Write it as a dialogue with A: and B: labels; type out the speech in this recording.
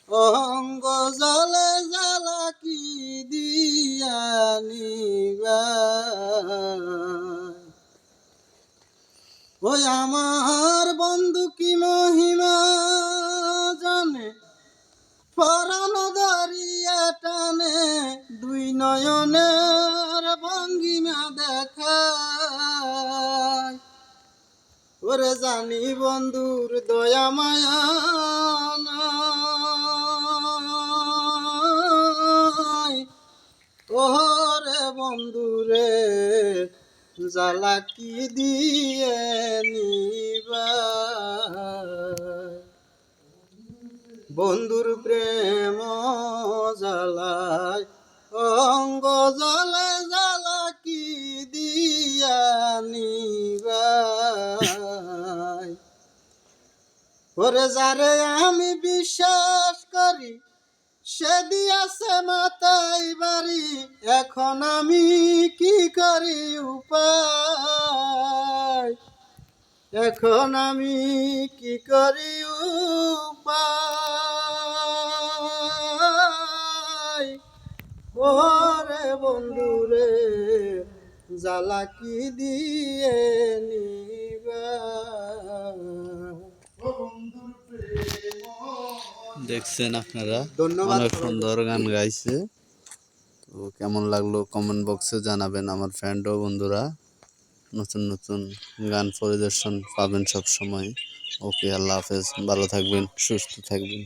A: অঙ্গ জলে জ্বালা কি দিয়া নিবাই। ওই আমার বন্ধু কি মহিমা জানে, পরাণ ধরিয়া টানে, দুই নয়নের ভঙ্গিমা দেখায়। ওরে জানি বন্ধুর দয়া মায়া নাই, ওরে বন্ধুরে জ্বালা কি দিয়ে নিবাই। বন্ধুর প্রেম জ্বালায় অঙ্গ জলে জ্বালা কি দিয়া নিবাই। ওরে যারে আমি বিশ্বাস করি সে দিয়াছে মাথায় বাড়ি, এখন আমি কি করি উপায়, এখন আমি কি করি উপায়। ওরে বন্ধুরে জ্বালা কি দিয়ে
B: দেখছেন আপনারা,
A: ধন্যবাদ।
B: অনেক সুন্দর গান গাইছে। তো কেমন লাগলো কমেন্ট বক্সে জানাবেন। আমার ফ্রেন্ড ও বন্ধুরা নতুন নতুন গান পরিদর্শন পাবেন সব সময়। ওকে, আল্লাহ হাফেজ, ভালো থাকবেন, সুস্থ থাকবেন।